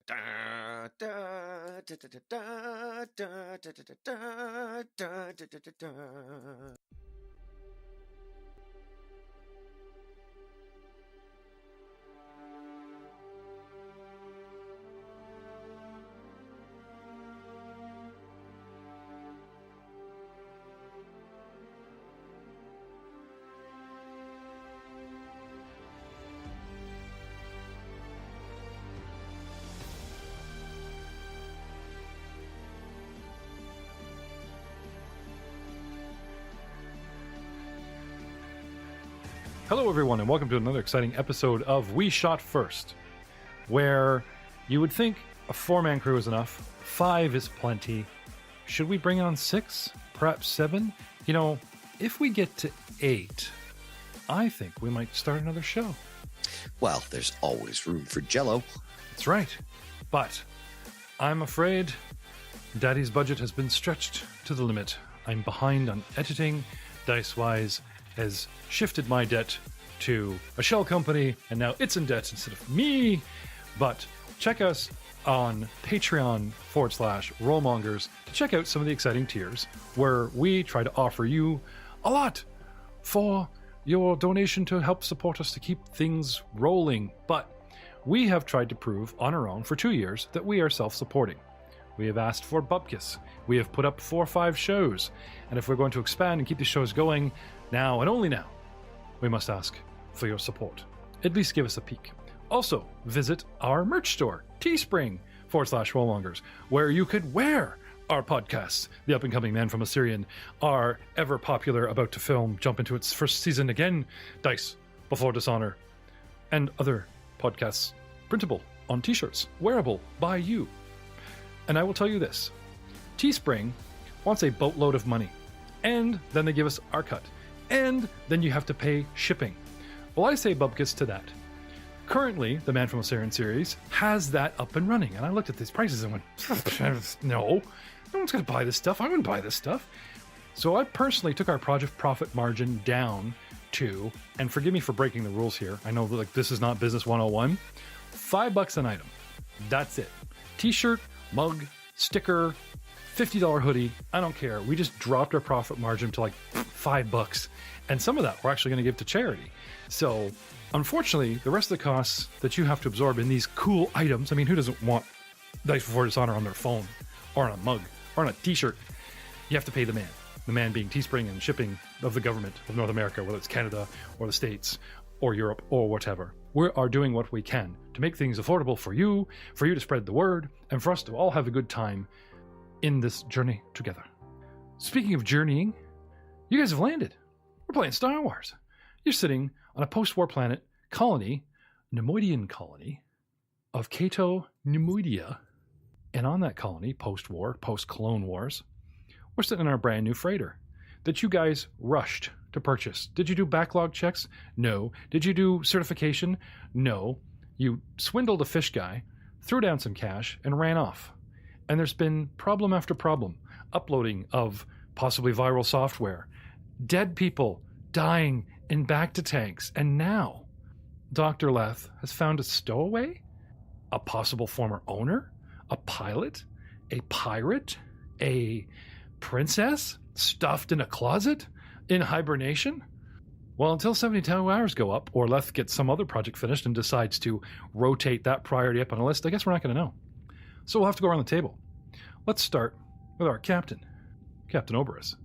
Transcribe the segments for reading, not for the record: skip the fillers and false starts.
Da, da, da, da, da, da, da, da, da, da, da, da, da. Hello everyone and welcome to another exciting episode of We Shot First, where you would think a 4-man crew is enough, 5 is plenty. Should we bring on 6? Perhaps 7? You know, if we get to 8, I think we might start another show. Well, there's always room for Jell-O. That's right. But I'm afraid Daddy's budget has been stretched to the limit. I'm behind on editing. Dicewise has shifted my debt to a shell company, and now it's in debt instead of me. But check us on Patreon.com/Rollmongers to check out some of the exciting tiers where we try to offer you a lot for your donation to help support us to keep things rolling. But we have tried to prove on our own for 2 years that we are self-supporting. We have asked for bupkis. We have put up 4 or 5 shows. And if we're going to expand and keep these shows going now and only now, we must ask for your support. At least give us a peek. Also, visit our merch store, Teespring.com/Rollmongers, where you could wear our podcasts. The Up-and-Coming Man from Assyrian, our ever-popular, about to film, jump into its first season again, Dice Before Dishonor, and other podcasts printable on t-shirts, wearable by you. And I will tell you this, Teespring wants a boatload of money, and then they give us our cut, and then you have to pay shipping. Well, I say bupkis to that. Currently, the Man from Assyrian series has that up and running, and I looked at these prices and went, no one's going to buy this stuff. I wouldn't buy this stuff. So I personally took our project profit margin down to, and forgive me for breaking the rules here, I know like this is not business 101, $5 an item. That's it. T-shirt, mug, sticker, $50 hoodie, I don't care. We just dropped our profit margin to like $5. And some of that we're actually going to give to charity. So, unfortunately, the rest of the costs that you have to absorb in these cool items, I mean, who doesn't want Dice Before Dishonor on their phone, or on a mug, or on a t-shirt? You have to pay the man. The man being Teespring and shipping of the government of North America, whether it's Canada, or the States, or Europe, or whatever. We are doing what we can to make things affordable for you to spread the word, and for us to all have a good time in this journey together. Speaking of journeying, you guys have landed. We're playing Star Wars. You're sitting on a post-war planet colony, Nemoidian colony, of Cato Nemoidia. And on that colony, post-war, post-Clone Wars, we're sitting in our brand new freighter that you guys rushed to purchase. Did you do backlog checks? No. Did you do certification? No. You swindled a fish guy, threw down some cash, and ran off. And there's been problem after problem. Uploading of possibly viral software. Dead people dying in back to tanks. And now, Dr. Leth has found a stowaway? A possible former owner? A pilot? A pirate? A princess? Stuffed in a closet? In hibernation? Well, until 72 hours go up, or Leth gets some other project finished and decides to rotate that priority up on a list, I guess we're not going to know. So we'll have to go around the table. Let's start with our captain, Captain Oberus.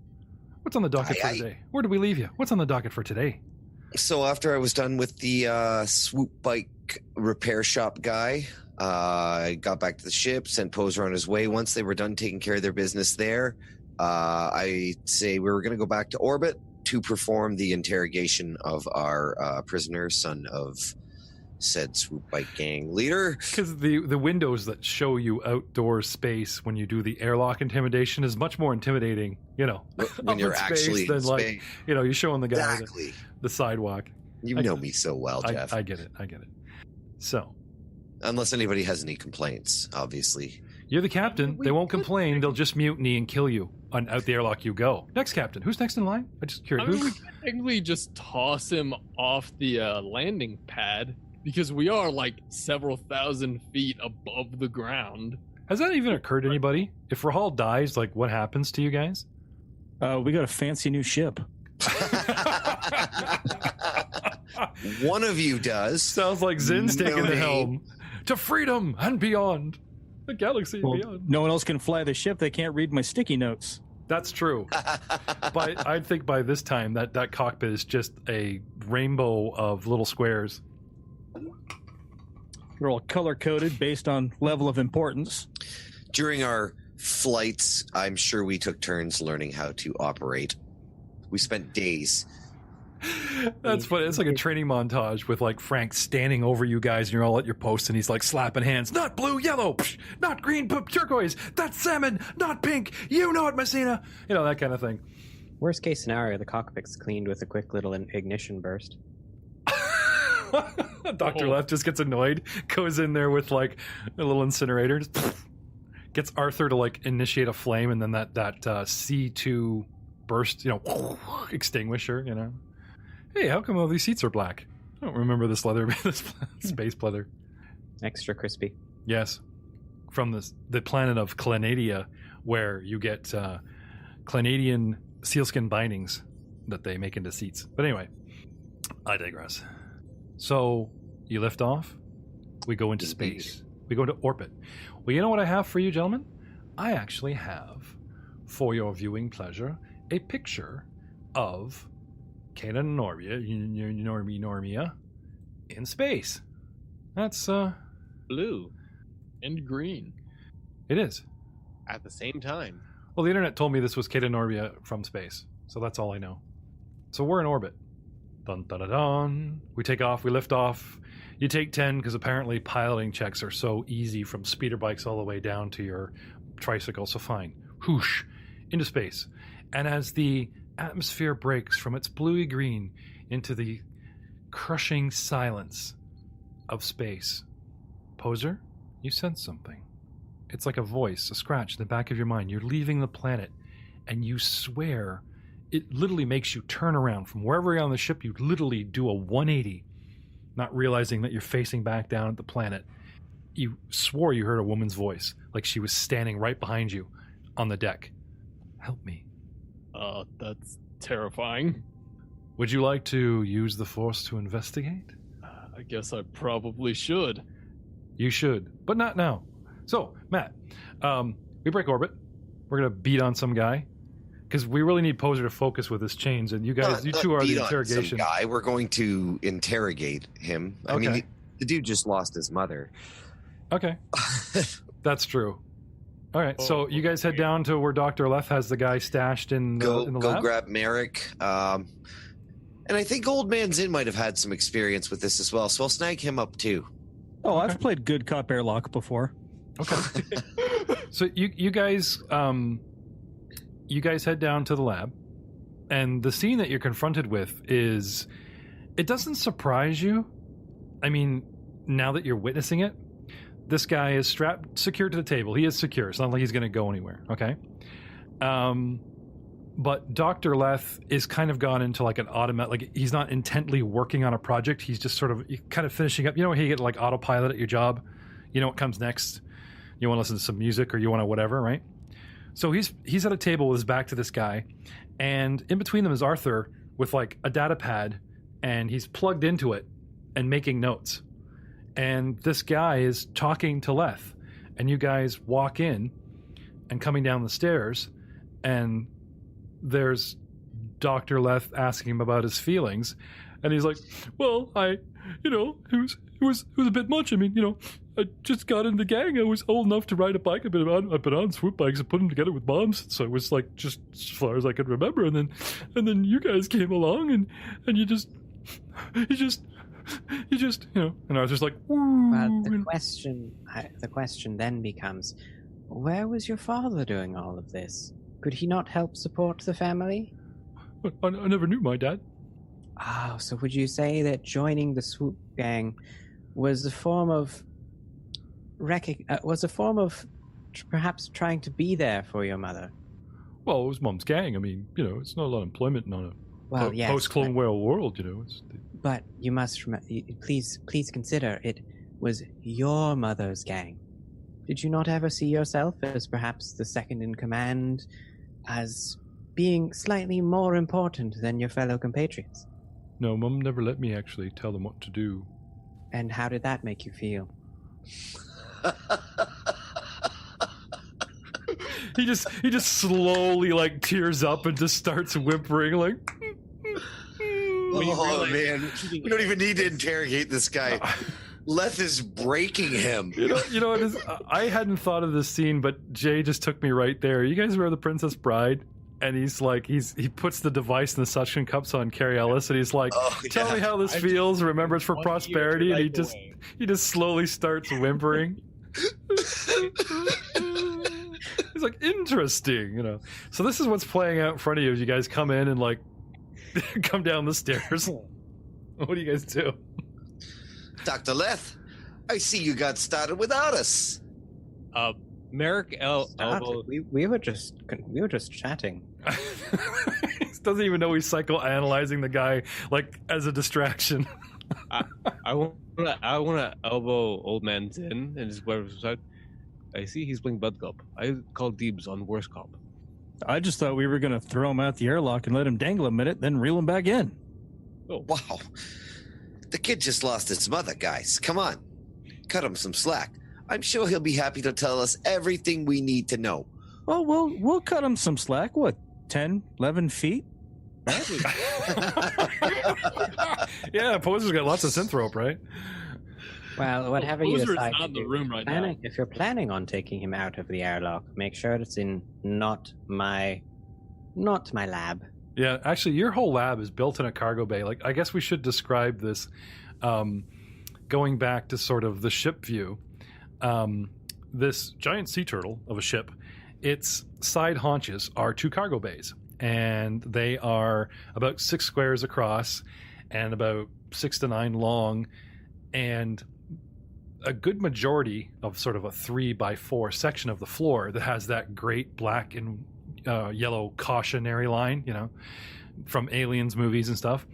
What's on the docket for today? Where did we leave you? What's on the docket for today? So after I was done with the swoop bike repair shop guy, I got back to the ship, sent Poser on his way. Once they were done taking care of their business there, I say we were going to go back to orbit to perform the interrogation of our prisoner, son of said swoop bike gang leader. Because the windows that show you outdoor space when you do the airlock intimidation is much more intimidating, you know, when you're actually than like, you know, you're showing the guy exactly. the sidewalk. You know me so well, Jeff. I get it. So, unless anybody has any complaints, obviously. You're the captain. They won't complain. They'll just mutiny and kill you. Out the airlock you go. Next captain. Who's next in line? I'm just curious. I mean, we technically just toss him off the landing pad. because we are like several thousand feet above the ground. Has that even occurred to anybody? If Rahal dies, like, what happens to you guys? We got a fancy new ship. One of you does. Sounds like Zin's taking the helm. To freedom and beyond. The galaxy and beyond. No one else can fly the ship. They can't read my sticky notes. That's true. But I think by this time that cockpit is just a rainbow of little squares. They're all color-coded based on level of importance. During our flights, I'm sure we took turns learning how to operate. We spent days. That's funny. It's like a training montage with like Frank standing over you guys and you're all at your post and he's like slapping hands. Not blue, yellow, psh, not green, turquoise. That's salmon, not pink. You know it, Messina. You know, that kind of thing. Worst case scenario, the cockpit's cleaned with a quick little ignition burst. Dr. Left just gets annoyed, goes in there with like a little incinerator, just, gets Arthur to like initiate a flame, and then that C2 burst, you know, extinguisher, you know. Hey, how come all these seats are black? I don't remember this leather, this space leather. Extra crispy. Yes, from the planet of Clanadia, where you get Clanadian sealskin bindings that they make into seats. But anyway, I digress. So you lift off. We go into space. We go into orbit. Well, you know what I have for you, gentlemen? I actually have, for your viewing pleasure, a picture of Kata Normia in space. That's Blue and green. It is. At the same time. Well, the internet told me this was Kata Normia from space, so that's all I know. So we're in orbit. Dun dun dun dun. We take off. We lift off. You take 10 because apparently piloting checks are so easy from speeder bikes all the way down to your tricycle. So fine. Whoosh into space. And as the atmosphere breaks from its bluey green into the crushing silence of space, Poser, you sense something. It's like a voice, a scratch in the back of your mind. You're leaving the planet, and you swear it literally makes you turn around from wherever you're on the ship. You literally do a 180, not realizing that you're facing back down at the planet. You swore you heard a woman's voice, like she was standing right behind you on the deck. Help me. That's terrifying. Would you like to use the Force to investigate? I guess I probably should. You should, but not now. So, Matt, we break orbit. We're going to beat on some guy, because we really need Poser to focus with his chains, and you guys, you two are the interrogation guy. We're going to interrogate him. Okay. I mean, the dude just lost his mother. Okay. That's true. All right, so you guys head down to where Dr. Leth has the guy stashed in the lab? Go grab Merrick. And I think Old Man Zin might have had some experience with this as well, so I'll snag him up too. Oh, okay. I've played good cop airlock before. Okay. So you guys head down to the lab, and the scene that you're confronted with is, it doesn't surprise you. I mean, now that you're witnessing it, this guy is secured to the table. He is secure. It's not like he's going to go anywhere. Okay. But Dr. Leth is kind of gone into like an automatic, like he's not intently working on a project. He's just sort of kind of finishing up. You know, how you get like autopilot at your job. You know what comes next. You want to listen to some music or you want to whatever, right? So he's at a table with his back to this guy, and in between them is Arthur with like a data pad, and he's plugged into it and making notes. And this guy is talking to Leth, and you guys walk in and coming down the stairs, and there's Dr. Leth asking him about his feelings, and he's like, well, it was a bit much. I mean, I just got in the gang. I was old enough to ride a bike. I've been on swoop bikes and put them together with bombs. So it was like just as far as I could remember. And then you guys came along and you just, and I was just like, ooh. Well, the question then becomes, where was your father doing all of this? Could he not help support the family? I never knew my dad. Oh, so would you say that joining the swoop gang was a form of perhaps trying to be there for your mother? Well, it was Mom's gang. I mean, it's not a lot of employment on a post-Clone Whale world, But you must please consider it was your mother's gang. Did you not ever see yourself as perhaps the second in command, as being slightly more important than your fellow compatriots? No, Mum never let me actually tell them what to do. And how did that make you feel? He just slowly like tears up and just starts whimpering like. Oh man, we don't even need to interrogate this guy. Leth is breaking him. You know it is. I hadn't thought of this scene, but Jay just took me right there. You guys remember The Princess Bride? And he's like, he puts the device in the suction cups on Carrie Ellis, and he's like, "Tell me how this feels. Remember, it's for prosperity." And he just slowly starts whimpering. He's like, "Interesting," you know. So this is what's playing out in front of you as you guys come in and like come down the stairs. What do you guys do? Dr. Leth, I see you got started without us. Merrick elbow. We were just chatting. He doesn't even know he's psychoanalyzing the guy like as a distraction. I want to elbow old man Zin and his website. I see he's playing Bud Cop. I call Deebs on worst cop. I just thought we were going to throw him out the airlock and let him dangle a minute, then reel him back in. Oh Wow. The kid just lost his mother, guys. Come on. Cut him some slack. I'm sure he'll be happy to tell us everything we need to know. Well, we'll cut him some slack. What, 10, 11 feet? Yeah, Poser's got lots of synth rope, right? Well, whatever you Poser's decide not to in the do, room right now. if you're planning on taking him out of the airlock, make sure it's in not my lab. Yeah, actually, your whole lab is built in a cargo bay. Like, I guess we should describe this, going back to sort of the ship view. This giant sea turtle of a ship, its side haunches are 2 cargo bays, and they are about 6 squares across and about 6 to 9 long, and a good majority of sort of a 3x4 section of the floor that has that great black and yellow cautionary line, you know, from Aliens movies and stuff,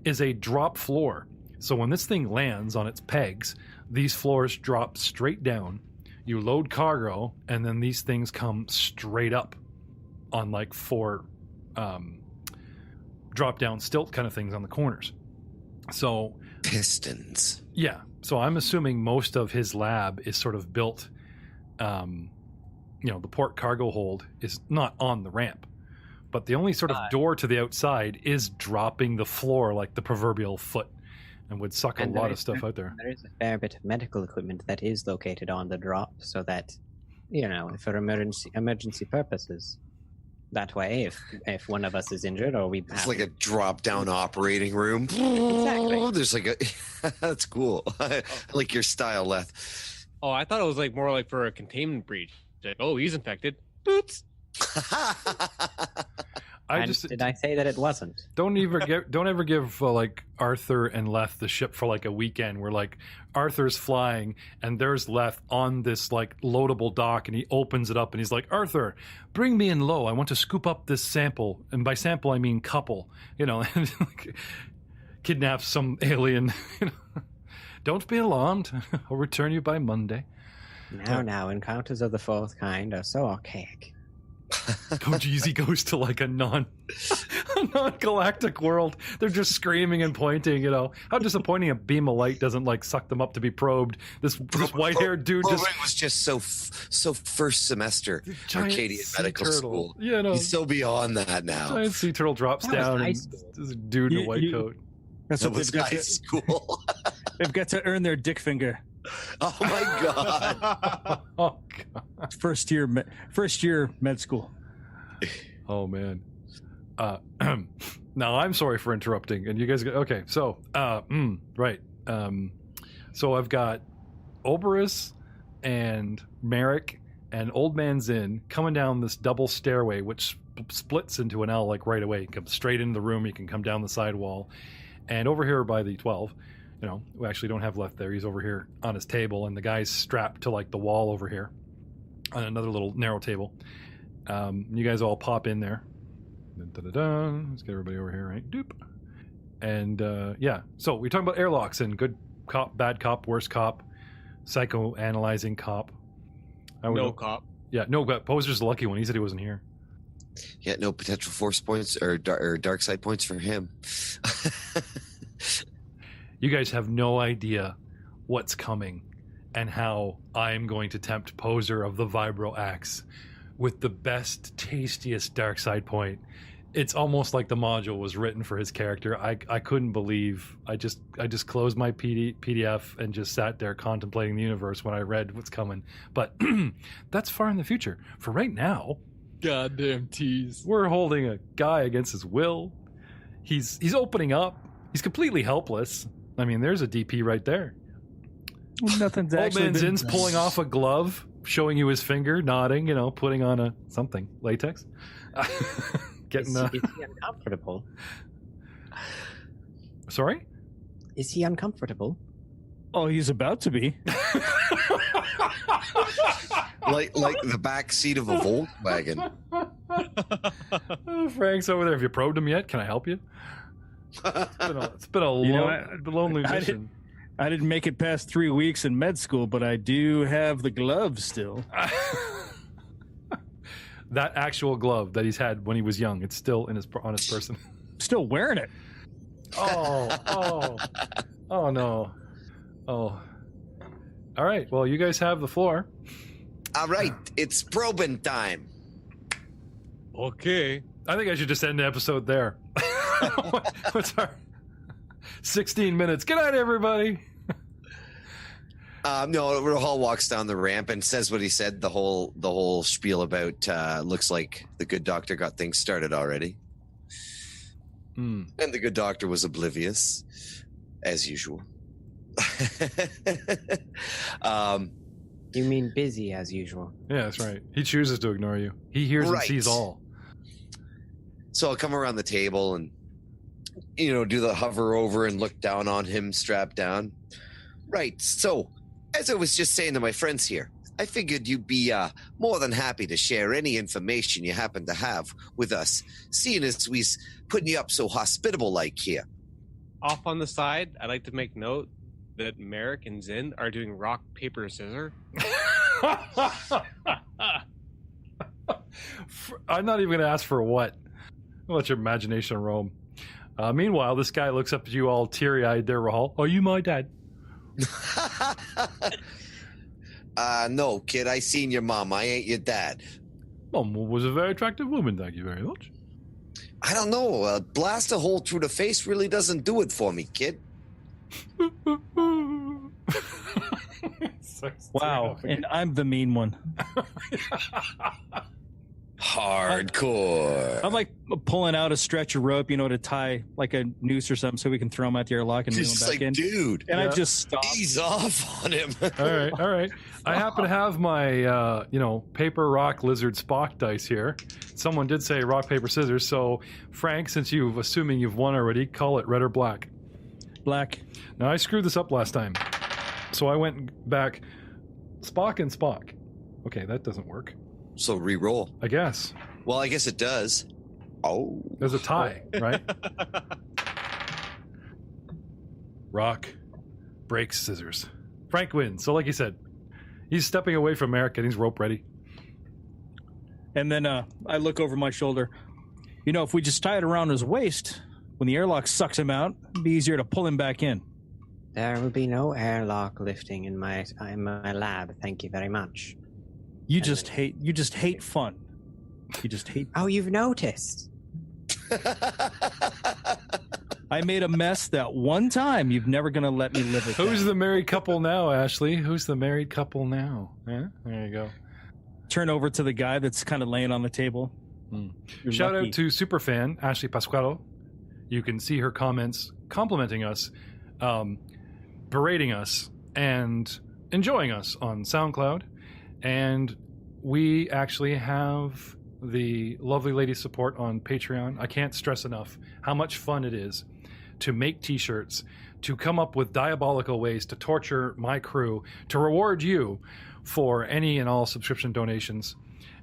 is a drop floor. So when this thing lands on its pegs, these floors drop straight down. You load cargo, and then these things come straight up on like 4 drop down stilt kind of things on the corners. So Pistons. yeah, so I'm assuming most of his lab is sort of built, the port cargo hold is not on the ramp, but the only sort of door to the outside is dropping the floor like the proverbial foot, and would suck a lot of stuff out there. There is a fair bit of medical equipment that is located on the drop, so that, for emergency purposes. That way, if one of us is injured or we It's like a drop-down operating room. Exactly. There's like a... That's cool. I like your style, Leth. Oh, I thought it was like more like for a containment breach. Like, oh, he's infected. Boots. Did I say that it wasn't? Don't ever give like Arthur and Leth the ship for like a weekend where like Arthur's flying and there's Leth on this like loadable dock, and he opens it up and he's like, "Arthur, bring me in low. I want to scoop up this sample." And by sample I mean couple, and like, kidnap some alien. Don't be alarmed. I'll return you by Monday. Now, encounters of the fourth kind are so archaic. Oh geez, he goes to like a non-galactic world. They're just screaming and pointing, How disappointing a beam of light doesn't like suck them up to be probed. This white-haired dude It was just so first semester Arcadian medical school. Yeah, no. He's so beyond that now. Giant sea turtle drops down and there's a dude in a white coat. That's That what was they've got high to, school. they've got to earn their dick finger. Oh my god. Oh god. First year med school. Oh man. Now I'm sorry for interrupting, and you guys okay, so right. So I've got Oberus and Merrick and Old Man Zin coming down this double stairway, which splits into an L like right away. You come straight into the room, you can come down the side wall. And over here by the 12, we actually don't have Leth there. He's over here on his table, and the guy's strapped to like the wall over here on another little narrow table. You guys all pop in there. Let's get everybody over here, right? Doop. And yeah, so we're talking about airlocks and good cop, bad cop, worst cop, psychoanalyzing cop. No cop. Yeah, no, but Poser's the lucky one. He said he wasn't here. Yeah, no potential force points or dark side points for him. You guys have no idea what's coming and how I'm going to tempt Poser of the Vibro Axe with the best, tastiest dark side point. It's almost like the module was written for his character. I couldn't believe. I just closed my PDF and just sat there contemplating the universe when I read what's coming. But that's far in the future. For right now, Goddamn tease. we're holding a guy against his will. He's opening up. He's completely helpless. I mean, there's a DP right there. Nothing's Old actually man been Zin's done. pulling off a glove, showing you his finger, nodding, putting on a something, latex. Getting Is he uncomfortable? Sorry? Is he uncomfortable? Oh, he's about to be. like the back seat of a Volkswagen. Oh, Frank's over there. Have you probed him yet? Can I help you? It's been a lonely I mission. I didn't make it past 3 weeks in med school, but I do have the gloves still. That actual glove that he's had when he was young, it's still on his person. Still wearing it. Oh no. Oh. All right. Well, you guys have the floor. All right, it's probing time. Okay. I think I should just end the episode there. What's our 16 minutes? Good night, everybody. No, Rahal walks down the ramp and says what he said. The whole spiel about looks like the good doctor got things started already, and the good doctor was oblivious, as usual. You mean busy as usual? Yeah, that's right. He chooses to ignore you. He hears and Right. sees all. So I'll come around the table and do the hover over and look down on him strapped down. Right. So, as I was just saying to my friends here, I figured you'd be more than happy to share any information you happen to have with us, seeing as we's putting you up so hospitable like here. Off on the side, I'd like to make note that Merrick and Zin are doing rock, paper, scissors. I'm not even going to ask for what. I'll let your imagination roam. Meanwhile, this guy looks up at you all teary-eyed there, Rahal. Are you my dad? No, kid, I seen your mom. I ain't your dad. Mom was a very attractive woman, thank you very much. I don't know. Blast a hole through the face really doesn't do it for me, kid. Wow, and I'm the mean one. Hardcore. I'm like pulling out a stretch of rope, to tie like a noose or something so we can throw him out the airlock and reel him Just back like, in. dude, And I just stop. ease off on him. All right. I happen to have my, paper, rock, lizard, Spock dice here. Someone did say rock, paper, scissors. So, Frank, since assuming you've won already, call it red or black. Black. Now, I screwed this up last time. So I went back Spock and Spock. Okay, that doesn't work. So re-roll. I guess. Well, I guess it does. Oh. There's a tie, right? Rock, breaks, scissors. Frank wins. So like you said, he's stepping away from Merrick and he's rope ready. And then I look over my shoulder. If we just tie it around his waist, when the airlock sucks him out, it'd be easier to pull him back in. There will be no airlock lifting in my lab. Thank you very much. You just hate fun. You just hate. Oh, you've noticed. I made a mess that one time. You're never gonna let me live it. Who's the married couple now, Ashley? Who's the married couple now? Yeah, there you go. Turn over to the guy that's kind of laying on the table. Shout lucky. out to superfan Ashley Pasquaro. You can see her comments complimenting us, berating us, and enjoying us on SoundCloud. And we actually have the lovely lady support on Patreon. I can't stress enough how much fun it is to make t-shirts, to come up with diabolical ways to torture my crew, to reward you for any and all subscription donations.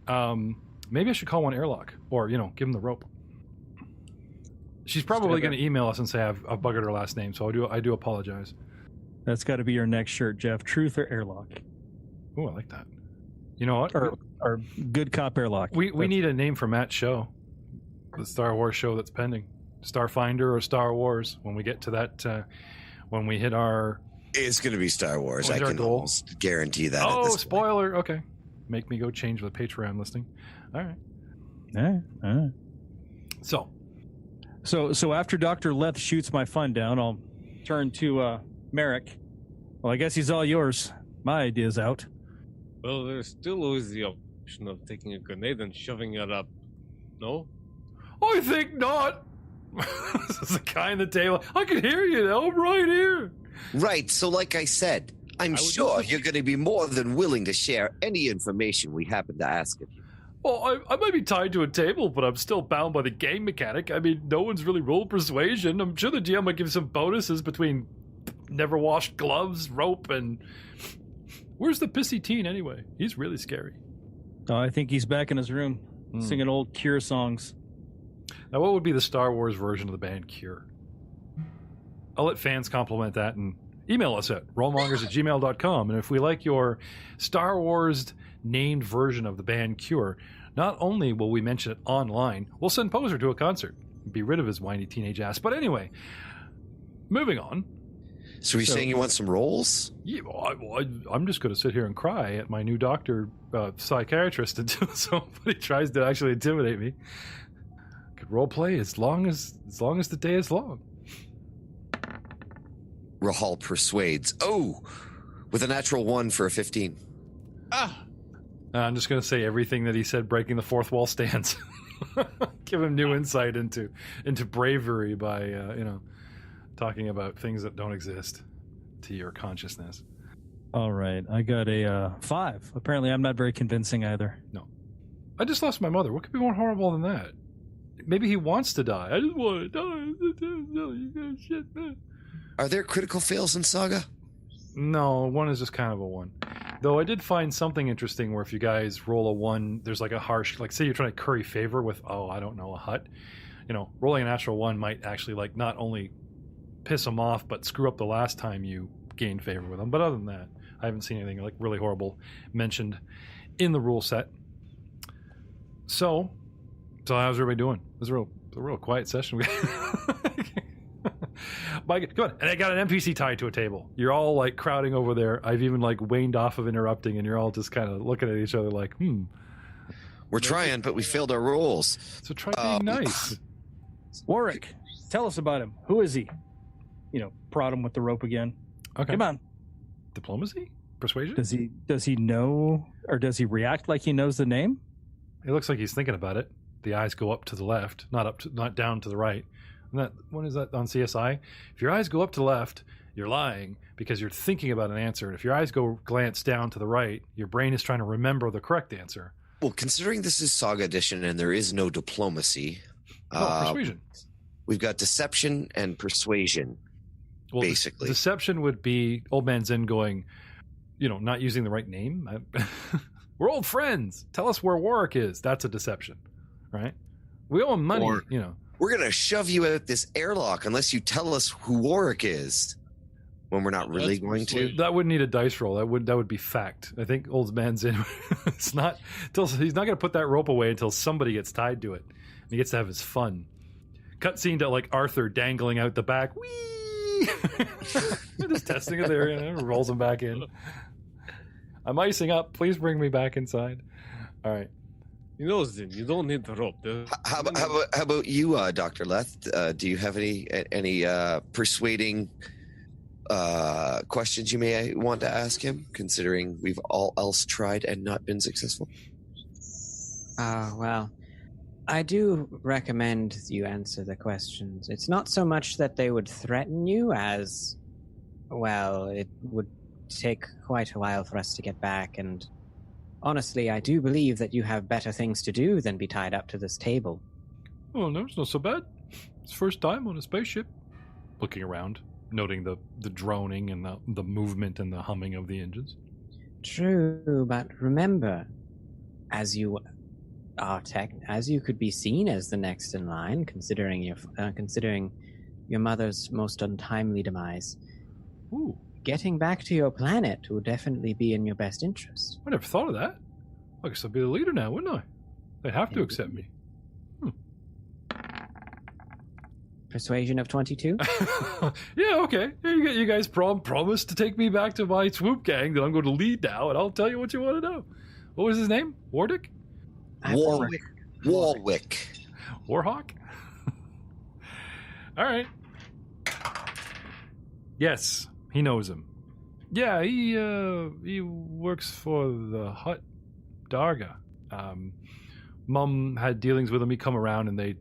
Maybe I should call one airlock or, give them the rope. She's probably going to email us and say I've buggered her last name, so I do apologize. That's got to be your next shirt, Jeff. Truth or airlock? Oh, I like that. You know what? Or good cop airlock. We need a name for Matt's show, the Star Wars show that's pending. Starfinder or Star Wars. When we get to that, when we hit our... It's going to be Star Wars. I can almost guarantee that. Oh, spoiler. Okay. Make me go change the Patreon listing. All right. All right. So after Dr. Leth shoots my fun down, I'll turn to Merrick. Well, I guess he's all yours. My idea's out. Well, there's still always the option of taking a grenade and shoving it up. No? I think not. This is the guy on the table. I can hear you now. I'm right here. Right. So like I said, I'm sure you're going to be more than willing to share any information we happen to ask of you. Well, I might be tied to a table, but I'm still bound by the game mechanic. I mean, no one's really rolled persuasion. I'm sure the GM might give some bonuses between never washed gloves, rope, and... Where's the pissy teen anyway? He's really scary. Oh, I think he's back in his room singing old Cure songs. Now, what would be the Star Wars version of the band Cure? I'll let fans compliment that and email us at rollmongers@gmail.com. And if we like your Star Wars named version of the band Cure, not only will we mention it online, we'll send Poser to a concert and be rid of his whiny teenage ass. But anyway, moving on. So you're saying you want some rolls? Yeah, I'm just going to sit here and cry at my new doctor, psychiatrist, until somebody tries to actually intimidate me. Could role play as long as the day is long. Rahal persuades. Oh, with a natural 1 for a 15. I'm just going to say everything that he said, breaking the fourth wall stands. Give him new insight into bravery by talking about things that don't exist to your consciousness. All right, I got a 5. Apparently, I'm not very convincing either. No, I just lost my mother. What could be more horrible than that? Maybe he wants to die. I just want to die. Are there critical fails in Saga? No, 1 is just kind of a 1. Though I did find something interesting where if you guys roll a 1, there's like a harsh, like say you're trying to curry favor with, a hut. Rolling a natural 1 might actually like not only piss them off, but screw up the last time you gained favor with them. But other than that, I haven't seen anything like really horrible mentioned in the rule set. So how's everybody doing? It was a real quiet session. Mike, come on. And I got an NPC tied to a table. You're all like crowding over there. I've even like waned off of interrupting, and you're all just kind of looking at each other like, We're trying, but we failed our rolls. So try being nice. Warwick, tell us about him. Who is he? Prod him with the rope again. Okay. Come on. Diplomacy? Persuasion? Does he know, or does he react like he knows the name? It looks like he's thinking about it. The eyes go up to the left, not down to the right. And what is that on CSI? If your eyes go up to the left, you're lying because you're thinking about an answer. And if your eyes glance down to the right, your brain is trying to remember the correct answer. Well, considering this is Saga Edition and there is no diplomacy, persuasion. We've got deception and persuasion. Well, basically, deception would be Old Man Zen going, not using the right name. We're old friends. Tell us where Warwick is. That's a deception, right? We owe him money, We're going to shove you out this airlock unless you tell us who Warwick is, when we're not really going to. That wouldn't need a dice roll. That would be fact. I think Old Man's in. He's not going to put that rope away until somebody gets tied to it. And he gets to have his fun. Cutscene to like Arthur dangling out the back. Whee! Just testing it there, rolls him back in. I'm icing up. Please bring me back inside. All right. Zin, you don't need the rope. How about you, Dr. Leth? Do you have any persuading questions you may want to ask him, considering we've all else tried and not been successful? Well, I do recommend you answer the questions. It's not so much that they would threaten you as, well, it would take quite a while for us to get back, and honestly, I do believe that you have better things to do than be tied up to this table. Oh, no, it's not so bad. It's first time on a spaceship. Looking around, noting the droning and the movement and the humming of the engines. True, but remember, as you as you could be seen as the next in line, considering your mother's most untimely demise. Ooh, Getting back to your planet will definitely be in your best interest. I never thought of that. I guess I'll be the leader now, wouldn't I? They'd have to Yeah. accept me. Persuasion of 22? Yeah, okay. You guys promised to take me back to my swoop gang that I'm going to lead now, and I'll tell you what you want to know. What was his name? Wardick? Warwick. Warhawk? All right. Yes, he knows him. Yeah, he works for the Hut Darga. Mum had dealings with him. He'd come around and they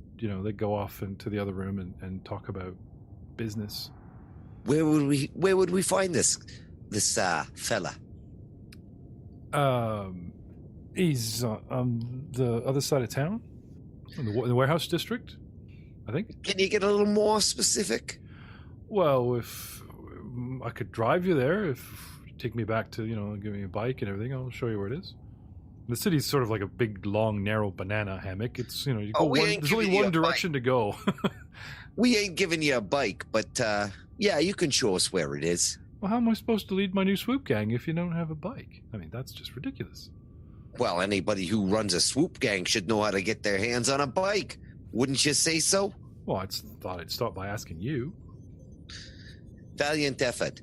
go off into the other room and talk about business. Where would we find this fella? He's on the other side of town, in the warehouse district, I think. Can you get a little more specific? Well, if I could drive you there, if you take me back to, give me a bike and everything, I'll show you where it is. The city's sort of like a big, long, narrow banana hammock. It's, you go there's only one direction to go. We ain't giving you a bike, but yeah, you can show us where it is. Well, how am I supposed to lead my new swoop gang if you don't have a bike? I mean, that's just ridiculous. Well, anybody who runs a swoop gang should know how to get their hands on a bike. Wouldn't you say so? Well, I thought I'd start by asking you. Valiant effort.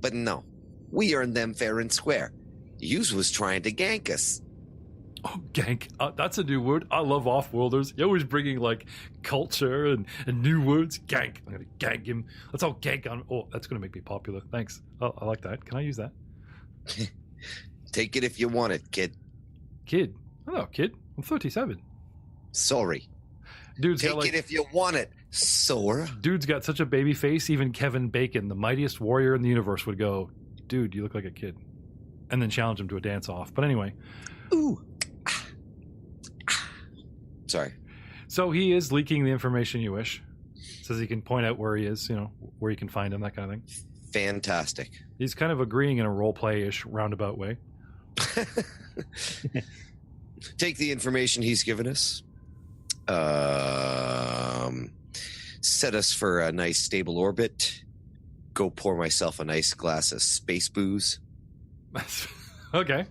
But no, we earned them fair and square. Yous was trying to gank us. Oh, gank. That's a new word. I love off-worlders. You're always bringing, culture and new words. Gank. I'm going to gank him. Let's all gank on... Oh, that's going to make me popular. Thanks. I like that. Can I use that? Take it if you want it, kid. Kid? Hello, kid. I'm 37. Sorry. Dude's Take got, it if you want it, Sora. Dude's got such a baby face, even Kevin Bacon, the mightiest warrior in the universe, would go, dude, you look like a kid. And then challenge him to a dance-off. But anyway... Ooh. Sorry. So he is leaking the information you wish. Says he can point out where he is, where you can find him, that kind of thing. Fantastic. He's kind of agreeing in a role-play-ish roundabout way. Take the information he's given us. Set us for a nice stable orbit. Go pour myself a nice glass of space booze. Okay.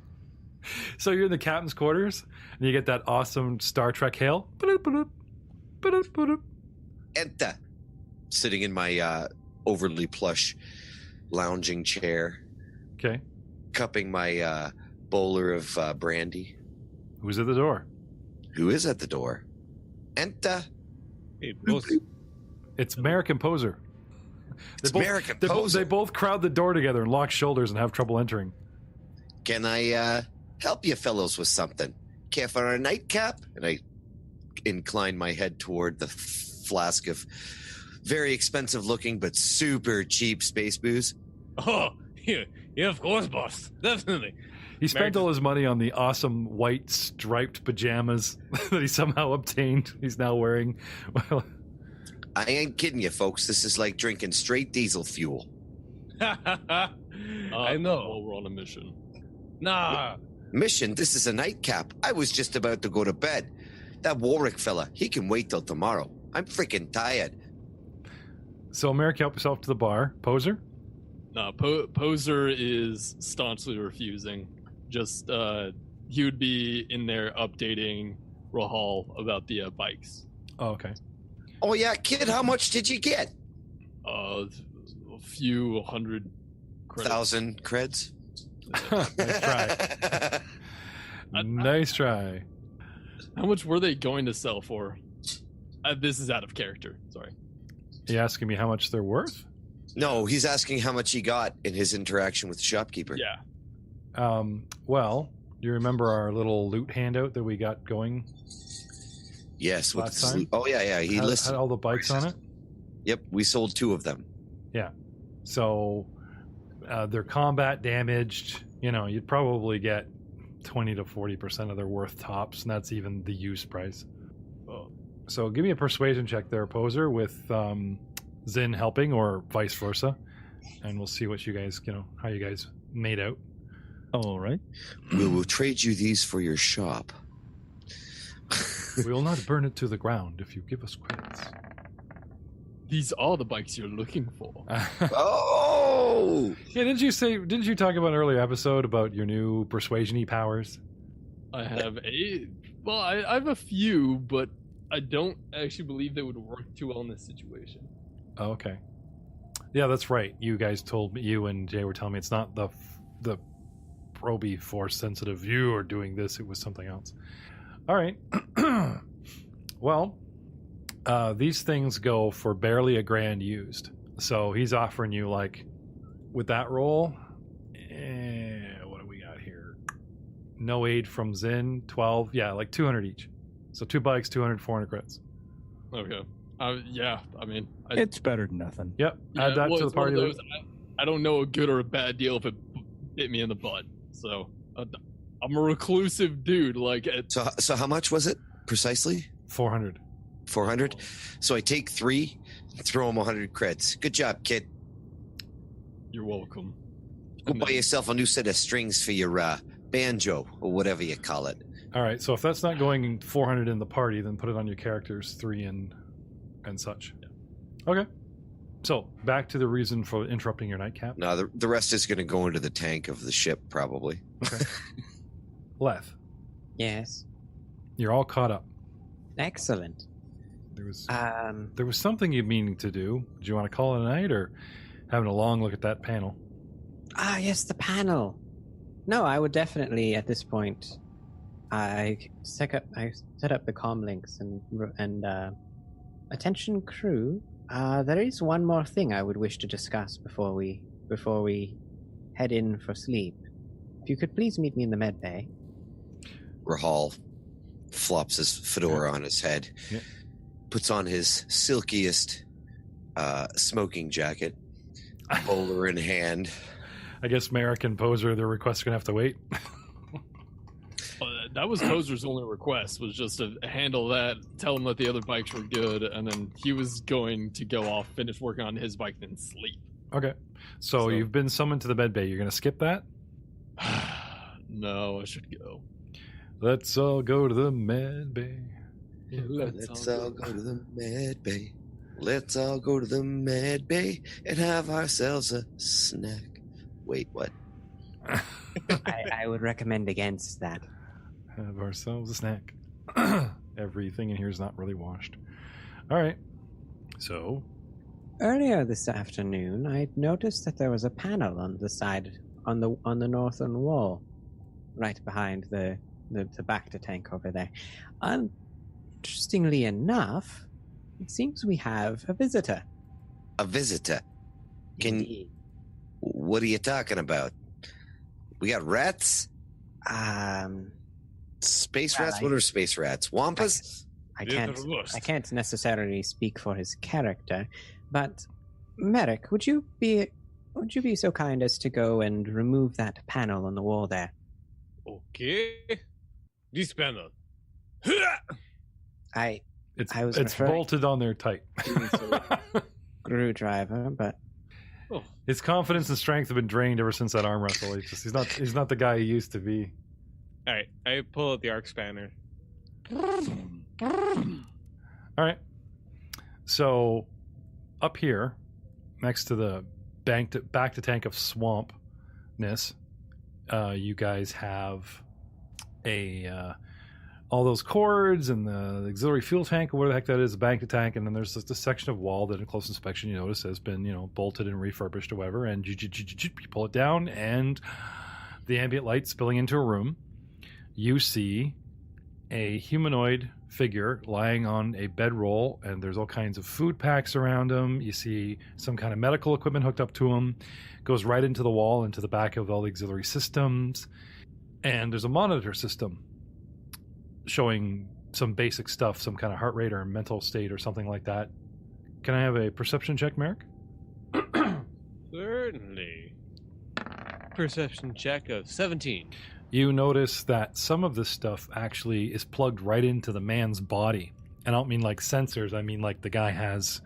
So you're in the captain's quarters, and you get that awesome Star Trek hail. Enter. Sitting in my overly plush lounging chair, Okay. cupping my bowler of brandy. Who's at the door? Who is at the door? Enter. Hey, boss. It's Merrick and Poser. It's Merrick and Poser. They both crowd the door together and lock shoulders and have trouble entering. Can I help you fellows with something? Care for a nightcap? And I incline my head toward the flask of very expensive looking but super cheap space booze. Oh, yeah, of course, boss. Definitely. He spent Merrick- all his money on the awesome white striped pajamas that he somehow obtained. He's now wearing. Well, I ain't kidding you, folks. This is like drinking straight diesel fuel. I know. Well, we're on a mission. Nah. Mission, this is a nightcap. I was just about to go to bed. That Warwick fella, he can wait till tomorrow. I'm freaking tired. so Merrick helped himself to the bar. Poser? Nah, Poser is staunchly refusing. Just, he would be in there updating Rahal about the bikes. Oh, okay. Oh, yeah, kid, how much did you get? A few hundred credits. 1,000 creds? Nice try. Nice try. How much were they going to sell for? This is out of character. Sorry. You asking me how much they're worth? No, he's asking how much he got in his interaction with the shopkeeper. Yeah. Well, do you remember our little loot handout that we got going? Yes. With Last time? Oh, yeah. He had listed. all the bikes on it? Yep, we sold 2 of them. So they're combat damaged. You'd probably get 20 to 40% of their worth tops, and that's even the used price. Oh. So give me a persuasion check there, Poser, with Zin helping or vice versa, and we'll see what you guys, how you guys made out. All right. We will trade you these for your shop. We will not burn it to the ground if you give us credits. These are the bikes you're looking for. Oh! Yeah, didn't you talk about an earlier episode about your new persuasion-y powers? I have I have a few, but I don't actually believe they would work too well in this situation. Oh, okay. Yeah, that's right. You guys told me, you and Jay were telling me it's not the proby force sensitive you are doing this, it was something else. All right. Well, these things go for barely $1,000 used. So he's offering you, like, with that roll, what do we got here? No aid from Zin, 12, yeah, like 200 each. So 2 bikes, 200, 400 crits. Okay. Yeah, I mean... It's better than nothing. Yep, yeah, add that to the party. I don't know a good or a bad deal if it bit me in the butt. So, I'm a reclusive dude. Like, So how much was it precisely? 400. 400. So I take 3, throw him 100 crits. Good job, kid. You're welcome. Go And buy then- yourself a new set of strings for your banjo or whatever you call it. All right, so if that's not going 400 in the party, then put it on your characters, 3 and such. Okay. So back to the reason for interrupting your nightcap. No, the rest is going to go into the tank of the ship, probably. Okay. Leth, Yes. you're all caught up. Excellent. There was Um, there was something you meaning to do. Do you want to call it a night or having a long look at that panel? yes, the panel. No, I would definitely at this point. I set up the comm links and attention crew. There is one more thing I would wish to discuss before we head in for sleep. If you could please meet me in the med bay. Rahal flops his fedora on his head, Yeah. puts on his silkiest smoking jacket, bowler in hand. I guess Merrick and Poser, their requests are gonna have to wait. That was Poser's only request, was just to handle that, tell him that the other bikes were good, and then he was going to go off, finish working on his bike, then sleep. Okay. So you've been summoned to the med bay. You're gonna skip that? No, I should go. Let's all go to the med bay. Let's all go to the med bay. Let's all go to the med bay and have ourselves a snack. Wait, what? I would recommend against that. Have ourselves a snack. Everything in here is not really washed. All right. So, Earlier this afternoon, I noticed that there was a panel on the side on the northern wall, right behind the Bacta tank over there. Interestingly enough, it seems we have a visitor. A visitor? Indeed. What are you talking about? We got rats? Space Well, rats? What are space rats? Wampas? I can't necessarily speak for his character, but Merrick, would you be so kind as to go and remove that panel on the wall there? Okay. This panel. I was it's referring bolted on there tight. screwdriver, but His confidence and strength have been drained ever since that arm wrestle. He's not the guy he used to be. All right. I pull out the arc spanner. All right. So up here, next to the back to tank of swampness, you guys have all those cords and the auxiliary fuel tank, or whatever the heck that is, the bank to tank, and then there's just a section of wall that, in close inspection, you notice has been bolted and refurbished or whatever. And you pull it down, and the ambient light spilling into a room. You see a humanoid figure lying on a bedroll, and there's all kinds of food packs around him. You see some kind of medical equipment hooked up to him. Goes right into the wall, into the back of all the auxiliary systems. And there's a monitor system showing some basic stuff, some kind of heart rate or mental state or something like that. Can I have a perception check, Merrick? Certainly. Perception check of 17. You notice that some of this stuff actually is plugged right into the man's body. And I don't mean like sensors. I mean like the guy has,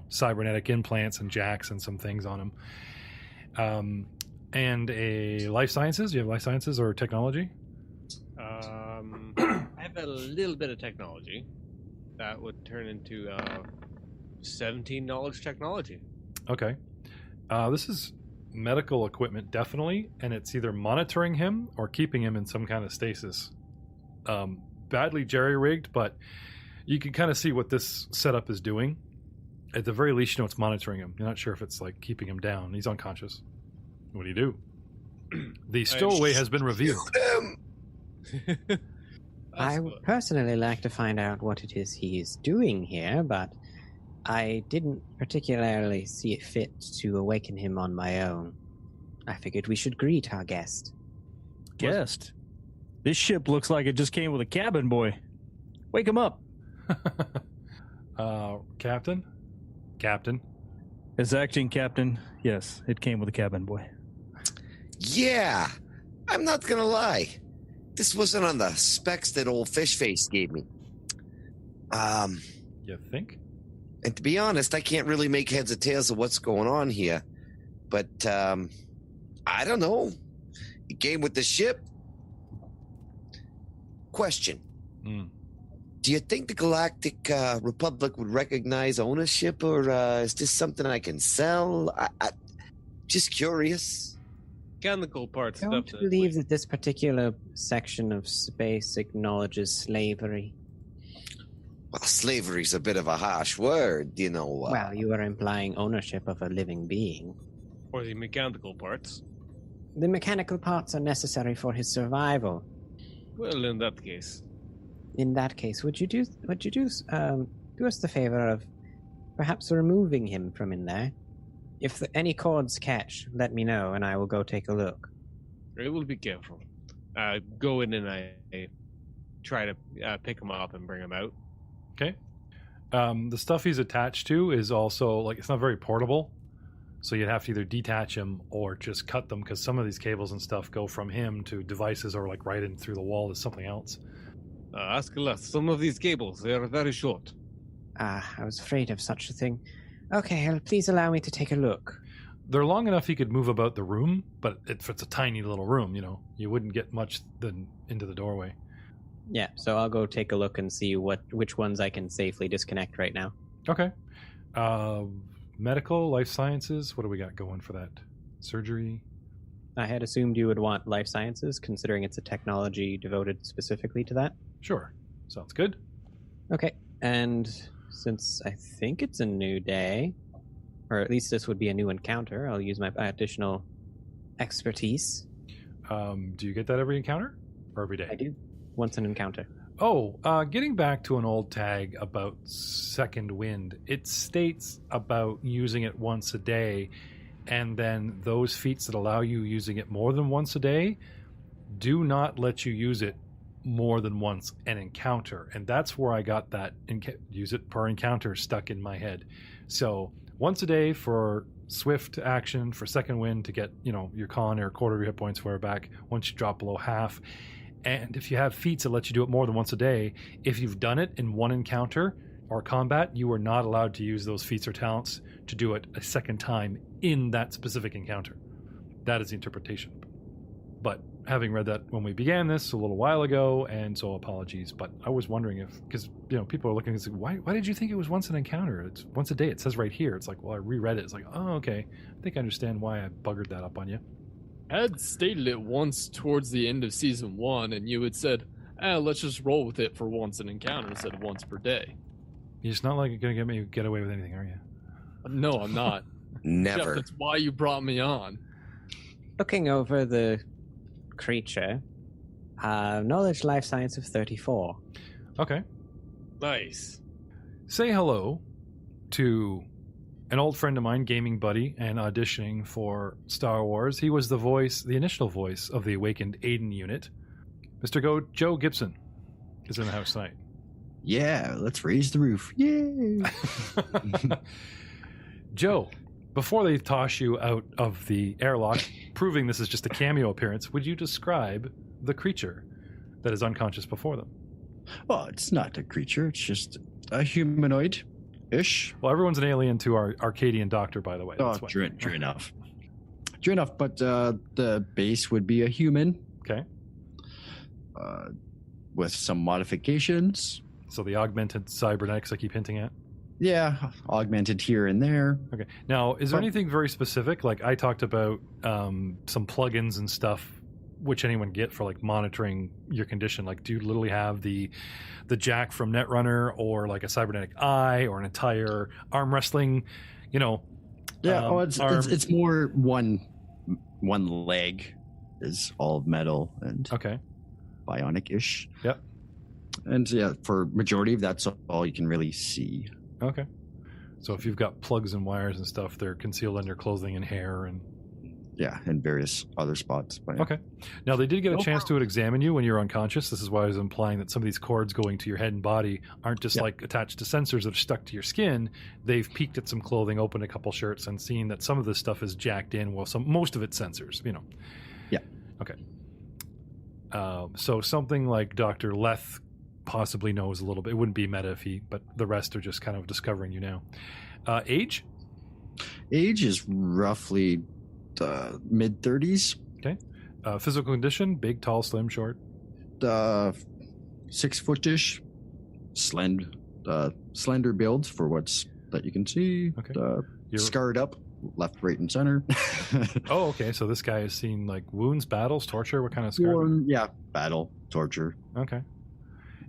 cybernetic implants and jacks and some things on him. And a life sciences. Do you have life sciences or technology? I have a little bit of technology. That would turn into 17 knowledge technology. Okay. This is medical equipment, definitely, and it's either monitoring him or keeping him in some kind of stasis. Badly jerry-rigged, but you can kind of see what this setup is doing. At the very least, you know it's monitoring him. You're not sure if it's like keeping him down. He's unconscious. What do you do? The stowaway has been revealed. I would personally like to find out what it is he is doing here, but I didn't particularly see it fit to awaken him on my own. I figured we should greet our guest. Guest? This ship looks like it just came with a cabin boy. Wake him up. Captain? Captain? As acting captain, yes, it came with a cabin boy. Yeah, I'm not gonna lie. This wasn't on the specs that old Fish Face gave me. You think? And to be honest, I can't really make heads or tails of what's going on here. But, I don't know. He came with the ship. Question. Do you think the Galactic Republic would recognize ownership, or is this something I can sell? I just curious. Mechanical parts. I don't believe that this particular section of space acknowledges slavery. Well, slavery's a bit of a harsh word, you know. Well, you are implying ownership of a living being. Or the mechanical parts. The mechanical parts are necessary for his survival. Well, in that case. In that case, would you do us the favor of perhaps removing him from in there? If any cords catch, let me know, and I will go take a look. I will be careful. Go in and I try to pick him up and bring him out. Okay. The stuff he's attached to is also, like, it's not very portable. So you'd have to either detach him or just cut them, because some of these cables and stuff go from him to devices or like right in through the wall to something else. Ask less. Some of these cables, they are very short. I was afraid of such a thing. Okay, please allow me to take a look. They're long enough he could move about the room, but if it's a tiny little room, you know, you wouldn't get much than into the doorway. Yeah, so I'll go take a look and see which ones I can safely disconnect right now. Okay. Medical, life sciences, what do we got going for that? Surgery? I had assumed you would want life sciences, considering it's a technology devoted specifically to that. Sure. Sounds good. Okay, and since I think it's a new day, or at least this would be a new encounter, I'll use my additional expertise. Do you get that every encounter? Or every day? I do. Once an encounter. Oh, getting back to an old tag about second wind, it states about using it once a day, and then those feats that allow you using it more than once a day do not let you use it more than once an encounter. And that's where I got that use it per encounter stuck in my head. So once a day for swift action, for second wind to get, you know, your con or quarter of your hit points for back once you drop below half. And if you have feats that let you do it more than once a day, if you've done it in one encounter or combat, you are not allowed to use those feats or talents to do it a second time in that specific encounter. That is the interpretation. But having read that when we began this a little while ago, and so apologies, but I was wondering if, because, you know, people are looking and saying, why did you think it was once an encounter? It's once a day. It says right here. It's like, well, I reread it. It's like, oh, okay. I think I understand why I buggered that up on you. I had stated it once towards the end of season 1, and you had said, let's just roll with it for once an encounter instead of once per day. You're just not like going to get away with anything, are you? No, I'm not. Never. Jeff, that's why you brought me on. Looking over the creature, knowledge life science of 34. Okay. Nice. Say hello to an old friend of mine, gaming buddy, and auditioning for Star Wars. He was the initial voice of the Awakened Aiden unit. Mr. Joe Gibson is in the house tonight. Yeah, let's raise the roof. Yay! Joe, before they toss you out of the airlock, proving this is just a cameo appearance, would you describe the creature that is unconscious before them? Well, it's not a creature. It's just a humanoid-ish. Well, everyone's an alien to our Arcadian doctor, by the way. Oh, true enough. True enough, but the base would be a human. Okay. with some modifications. So the augmented cybernetics I keep hinting at. Yeah, augmented here and there. Okay. Now, is there Well- anything very specific? Like I talked about some plugins and stuff, which anyone get for like monitoring your condition. Like, do you literally have the jack from Netrunner, or like a cybernetic eye, or an entire arm wrestling? Yeah, arm? it's more one leg is all metal and Okay. bionic-ish. Yep. And yeah, for majority of that's all you can really see. Okay. So if you've got plugs and wires and stuff, they're concealed under clothing and hair and. Yeah, and various other spots. But Okay. Now, they did get a No chance to examine you when you were unconscious. This is why I was implying that some of these cords going to your head and body aren't just Yep. like attached to sensors that are stuck to your skin. They've peeked at some clothing, opened a couple shirts, and seen that some of this stuff is jacked in. Well, most of it's sensors, Yeah. Okay. So something like Dr. Leth possibly knows a little bit. It wouldn't be meta but the rest are just kind of discovering you now. Age? age is roughly mid-30s. Okay. Physical condition: big, tall, slim, short. 6-foot-ish, slender build for what's that you can see. Okay. You're- Scarred up, left, right, and center. Oh, okay. So this guy has seen like wounds, battles, torture. What kind of scar? Yeah, battle, torture. Okay.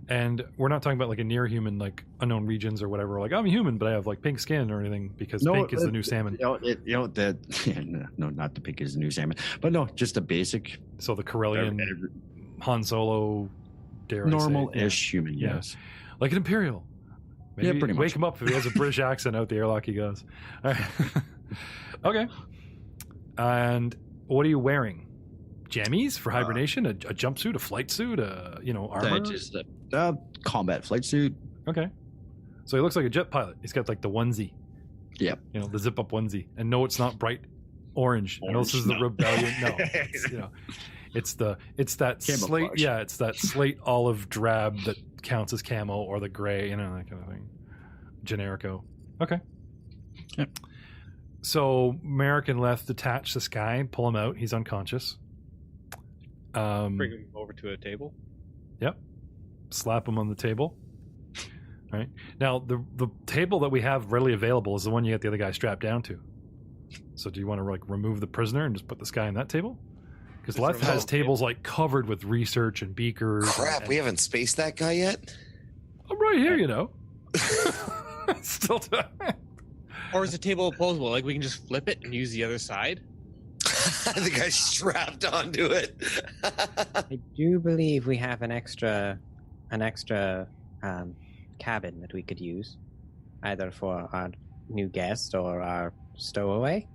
And we're not talking about like a near human, like unknown regions or whatever. Like I'm human, but I have like pink skin or anything because pink is the new salmon. No, not the pink is the new salmon, but no, just a basic So the Corellian Han Solo, dare I say. normal-ish human. Yeah. Yes. Like an Imperial. Maybe Yeah, pretty wake much. him up if he has a British accent out the airlock he goes. All right. Okay. And what are you wearing? Jammies for hibernation? A jumpsuit? A flight suit? Armor? Just a combat flight suit. Okay. So he looks like a jet pilot. He's got like the onesie. Yep. The zip up onesie. And no, it's not bright orange. I know this is the rebellion. No. It's that slate. Camouflage. Yeah, it's that slate olive drab that counts as camo, or the gray, that kind of thing. Generico. Okay. Yep. So Merrick and Leth detach this guy, pull him out. He's unconscious. Bring him over to a table. Yep. Slap him on the table. All right. Now, the table that we have readily available is the one you get the other guy strapped down to. So do you want to like remove the prisoner and just put this guy in that table? Because Is there Leth has a tables like covered with research and beakers. Crap, we haven't spaced that guy yet? I'm right here, Still time. Or is the table opposable? Like we can just flip it and use the other side? The guy's strapped onto it. I do believe we have an extra cabin that we could use, either for our new guest or our stowaway.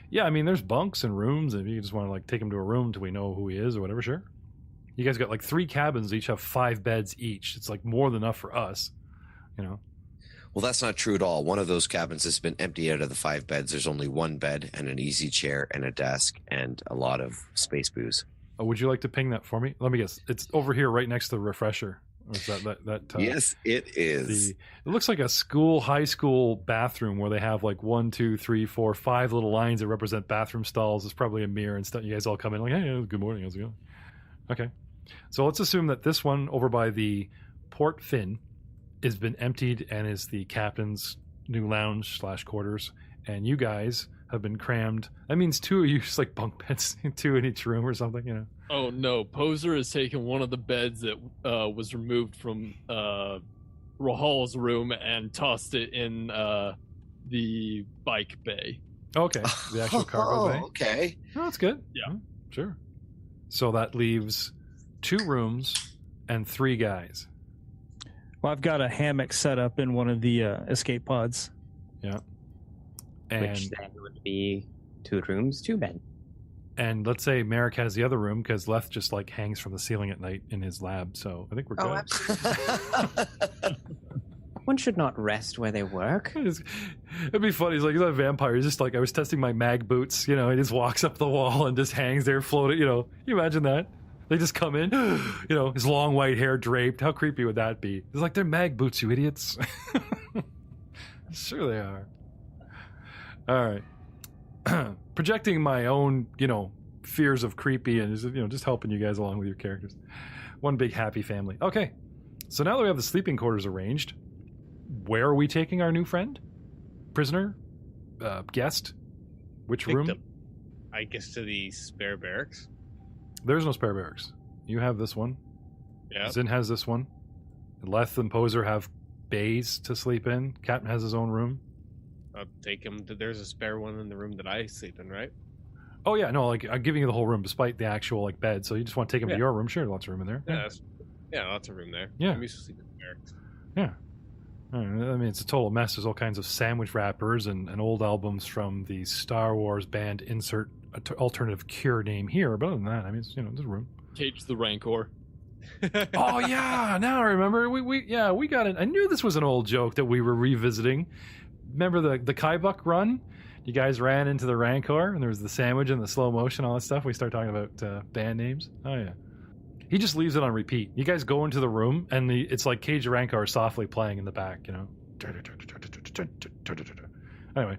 Yeah, I mean, there's bunks and rooms, and if you just want to like take him to a room till we know who he is or whatever, sure. You guys got like 3 cabins, each have 5 beds each. It's like more than enough for us, Well, that's not true at all. One of those cabins has been emptied out of the 5 beds. There's only 1 bed and an easy chair and a desk and a lot of space booze. Oh, would you like to ping that for me? Let me guess. It's over here right next to the refresher. Or is that Yes, it is. it looks like a high school bathroom where they have like 1, 2, 3, 4, 5 little lines that represent bathroom stalls. There's probably a mirror and stuff. You guys all come in like, hey, good morning, how's it going? Okay. So let's assume that this one over by the port fin has been emptied and is the captain's new lounge / quarters, and you guys have been crammed. That means 2 of you just like bunk beds, 2 in each room or something, Oh no, Poser has taken one of the beds that was removed from Rahal's room and tossed it in the bike bay. Okay, the actual cargo bay. Okay. Oh, that's good. Yeah. Sure. So that leaves 2 rooms and 3 guys. Well, I've got a hammock set up in one of the escape pods. Yeah. Which then would be 2 rooms, 2 beds. And let's say Merrick has the other room because Leth just like hangs from the ceiling at night in his lab. So I think we're good. absolutely. One should not rest where they work. It'd be funny. He's not a vampire. He's just like, I was testing my mag boots. He just walks up the wall and just hangs there floating. You imagine that? They just come in, his long white hair draped. How creepy would that be? It's like, they're mag boots, you idiots. Sure they are. All right. Projecting my own, fears of creepy and just helping you guys along with your characters. One big happy family. Okay, so now that we have the sleeping quarters arranged, where are we taking our new friend? Prisoner? Guest? Which room? Victim. I guess to the spare barracks. There's no spare barracks. You have this one. Yeah. Zin has this one. Leth and Poser have bays to sleep in. Captain has his own room. I'll take him. There's a spare one in the room that I sleep in, right? Oh yeah, no, like I'm giving you the whole room despite the actual like bed. So you just want to take him to Yeah. your room? Sure, lots of room in there. Yeah, lots of room there. Yeah. I'm used to sleeping in barracks. Yeah. I mean, it's a total mess. There's all kinds of sandwich wrappers and old albums from the Star Wars band. Insert alternative Cure name here. But other than that, I mean, it's, there's a room. Cage the Rancor. Oh yeah, now I remember. We got it. I knew this was an old joke that we were revisiting. Remember the Kaibuck run? You guys ran into the Rancor, and there was the sandwich and the slow motion, all that stuff. We start talking about band names. Oh yeah. He just leaves it on repeat. You guys go into the room, and it's like Cage the Rancor softly playing in the back. Anyway,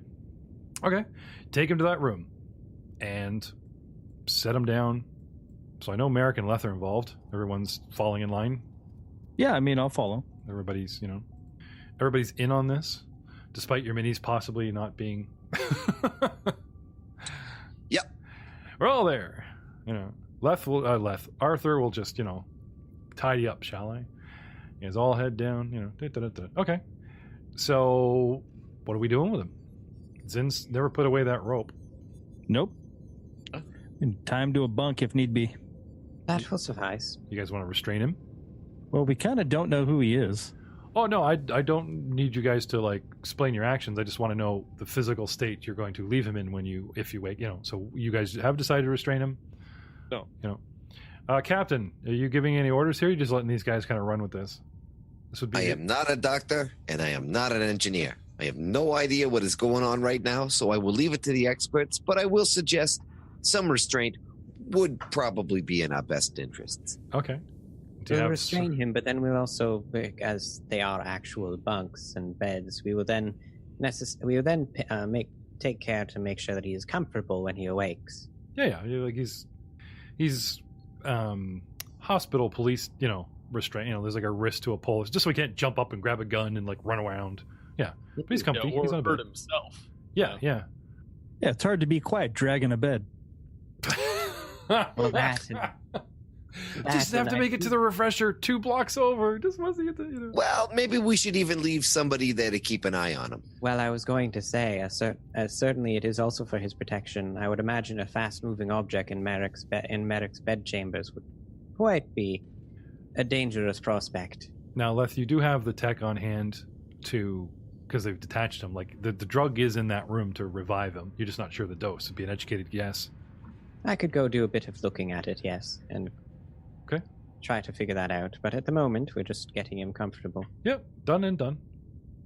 okay, take him to that room, and set him down. So I know Merrick and Leth are involved. Everyone's falling in line. Yeah, I mean, I'll follow. Everybody's in on this, despite your minis possibly not being. Yep. We're all there. Arthur will just, tidy up, shall I? You guys all head down, Okay. So, what are we doing with him? Zin's never put away that rope. Nope. And time to a bunk if need be. That will suffice. You guys want to restrain him? Well, we kind of don't know who he is. Oh, no, I don't need you guys to, explain your actions. I just want to know the physical state you're going to leave him in if you wake, So you guys have decided to restrain him? No. Captain, are you giving any orders here? Or are you just letting these guys kind of run with this? This would be. I am not a doctor, and I am not an engineer. I have no idea what is going on right now, so I will leave it to the experts, but I will suggest some restraint would probably be in our best interests. Okay. Do you We'll have- restrain him, but then we'll also, as they are actual bunks and beds, we will then take care to make sure that he is comfortable when he awakes. Yeah. He's hospital police, restraint. There's like a wrist to a pole. It's just so he can't jump up and grab a gun and run around. Yeah, but he's comfy. Or He's on a hurt bed. himself. Yeah. Yeah, it's hard to be quiet dragging a bed. Well, Just have to make it to the refresher 2 blocks over. Just wants to get the. Well, maybe we should even leave somebody there to keep an eye on him. Well, I was going to say, certainly it is also for his protection. I would imagine a fast-moving object in Merrick's bed chambers would quite be a dangerous prospect. Now, Leth, you do have the tech on hand because they've detached him. The drug is in that room to revive him. You're just not sure the dose. It'd be an educated guess. I could go do a bit of looking at it, yes, and Okay. try to figure that out. But at the moment, we're just getting him comfortable. Yep, done and done.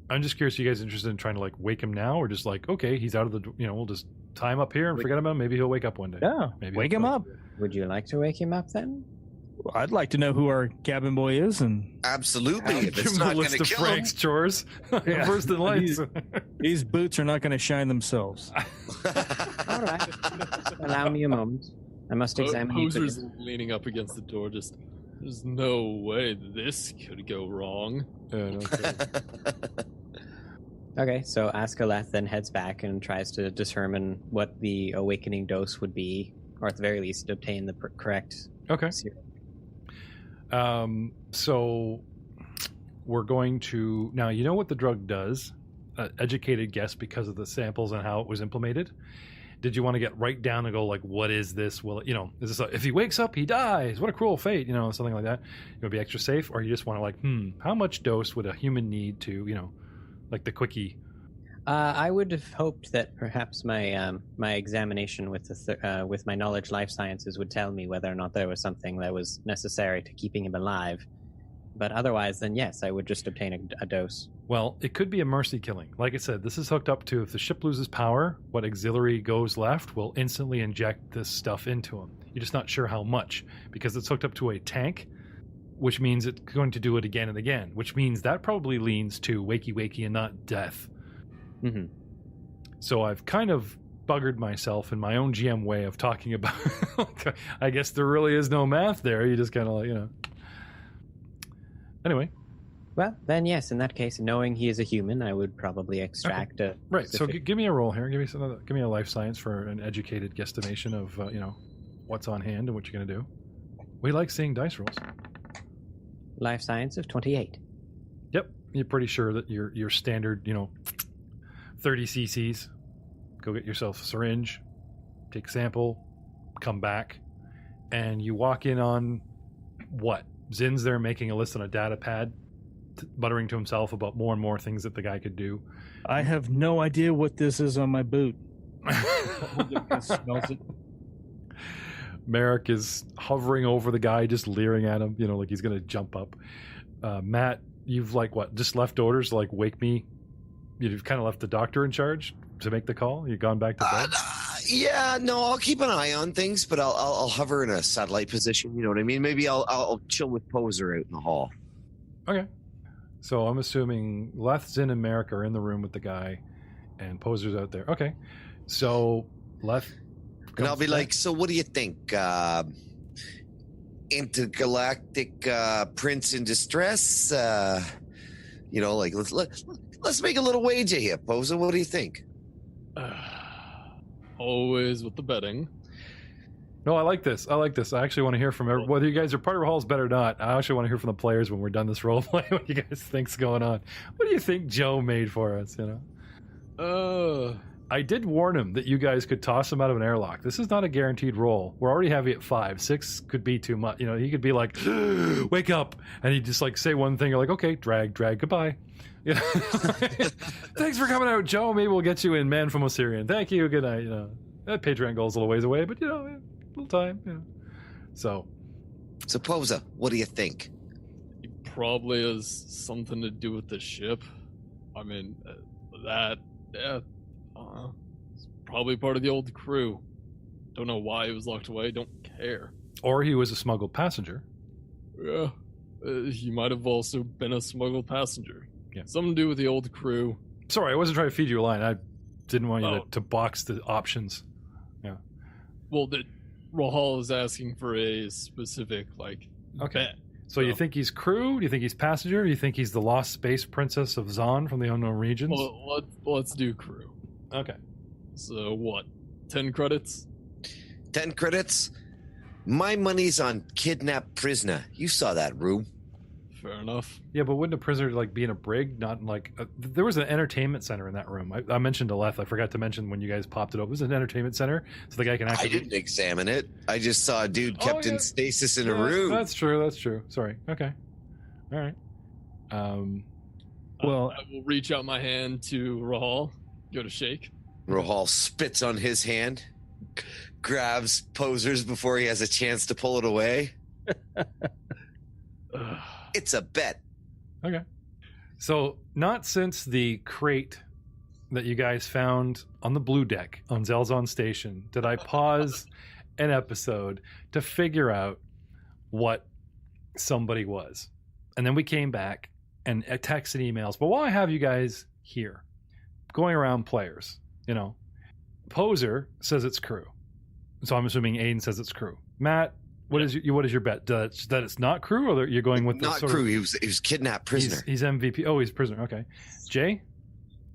I'm just curious, are you guys interested in trying to wake him now, or just okay, he's out of the, we'll just tie him up here and forget about him. Maybe he'll wake up one day. Yeah, Maybe wake he'll him float. up. Would you like to wake him up then? Well, I'd like to know who our cabin boy is, and Absolutely. If Give it's him the not going list to of kill him. Frank's chores. Yeah. First in lights. these boots are not going to shine themselves. All right. Allow me a moment. I must examine you. Poser's leaning up against the door, just, there's no way this could go wrong. Okay, so Askaleth then heads back and tries to determine what the awakening dose would be, or at the very least, obtain the correct Okay. serum. So we're going to now. You know what the drug does? Educated guess because of the samples and how it was implemented. Did you want to get right down and go what is this? Will it, is this if he wakes up he dies? What a cruel fate, something like that. You would be extra safe, or you just want to how much dose would a human need to, like the quickie? I would have hoped that perhaps my my examination with with my knowledge life sciences would tell me whether or not there was something that was necessary to keeping him alive. But otherwise, then yes, I would just obtain a dose. Well, it could be a mercy killing. Like I said, this is hooked up to if the ship loses power, what auxiliary goes left will instantly inject this stuff into him. You're just not sure how much because it's hooked up to a tank, which means it's going to do it again and again, which means that probably leans to wakey and not death. Mm-hmm. So I've kind of buggered myself in my own GM way of talking about I guess there really is no math there. You just kind of Anyway, Well, then yes. In that case, knowing he is a human, I would probably extract a. right. So specific- give me a roll here. Give me a life science for an educated guesstimation of what's on hand and what you're going to do. We like seeing dice rolls. life science of 28. Yep, you're pretty sure that your standard 30 cc's. Go get yourself a syringe, take a sample, come back, and you walk in on what? Zin's there making a list on a data pad, muttering to himself about more and more things that the guy could do. I have no idea what this is on my boot. Smells it. Merrick is hovering over the guy, just leering at him, like he's going to jump up. Matt, you've just left orders to wake me. You've kind of left the doctor in charge to make the call. You've gone back to bed. Yeah, no, I'll keep an eye on things, but I'll hover in a satellite position. You know what I mean? Maybe I'll chill with Poser out in the hall. Okay. So I'm assuming Leth, Zin, and Merrick are in the room with the guy, and Poser's out there. Okay. So Leth. And I'll be like, so what do you think? Intergalactic prince in distress? Let's make a little wager here, Poser. What do you think? Always with the betting. No, I like this. I actually want to hear from whether you guys are part of Hall's bet or not. I actually want to hear from the players when we're done this role play. What you guys think's going on? What do you think Joe made for us? I did warn him that you guys could toss him out of an airlock. This is not a guaranteed roll. We're already heavy at 5. 6 could be too much. He could be like, wake up, and he'd just say one thing. You're like, okay, drag, goodbye. Thanks for coming out, Joe. Maybe we'll get you in Man from Osirian. Thank you. Good night. That Patreon goal's a little ways away, but a little time. So Poser, what do you think? It probably has something to do with the ship. I mean, it's probably part of the old crew. Don't know why he was locked away. Don't care. Or he was a smuggled passenger. Yeah, he might have also been a smuggled passenger. Yeah. Something to do with the old crew. Sorry, I wasn't trying to feed you a line. I didn't want you to box the options. Yeah. Well, Rahal is asking for a specific bet. So you think he's crew? Do you think he's passenger? Do you think he's the lost space princess of Zon from the Unknown Regions? Well, let's do crew. Okay. So what? 10 credits? 10 credits? My money's on kidnapped prisoner. You saw that, Rue. Fair enough. Yeah, but wouldn't a prisoner be in a brig? Not there was an entertainment center in that room. I mentioned to Leth. I forgot to mention when you guys popped it up. It was an entertainment center, so the guy can actually. I didn't examine it. I just saw a dude kept in stasis in a room. That's true. Sorry. Okay. All right. Well, I will reach out my hand to Rahal. Go to shake. Rahal spits on his hand, grabs Poser's before he has a chance to pull it away. It's a bet. Okay. So, not since the crate that you guys found on the blue deck on Zelzon Station did I pause an episode to figure out what somebody was. And then we came back and texts and emails. But while I have you guys here, going around players, Poser says it's crew. So I'm assuming Aiden says it's crew. Matt, what is your bet? That it's not crew, or you're going with the not crew? He was kidnapped prisoner. He's MVP. Oh, he's prisoner. Okay, Jay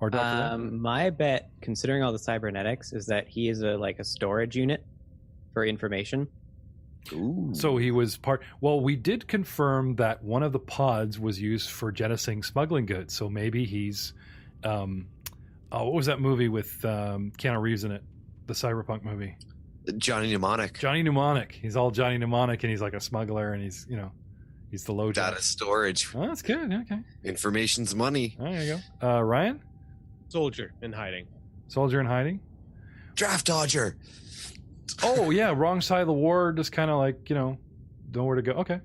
or Dr. My bet, considering all the cybernetics, is that he is a storage unit for information. Ooh. So he was part. Well, we did confirm that one of the pods was used for jettisoning smuggling goods. So maybe he's. What was that movie with Keanu Reeves in it? The cyberpunk movie. Johnny Mnemonic. Johnny Mnemonic. He's all Johnny Mnemonic, and he's like a smuggler, and he's the low data storage. Oh, that's good. Okay. Information's money. Oh, there you go. Ryan? Soldier in hiding. Soldier in hiding? Draft dodger. Oh, yeah. Wrong side of the war. Just kind of nowhere to go. Okay.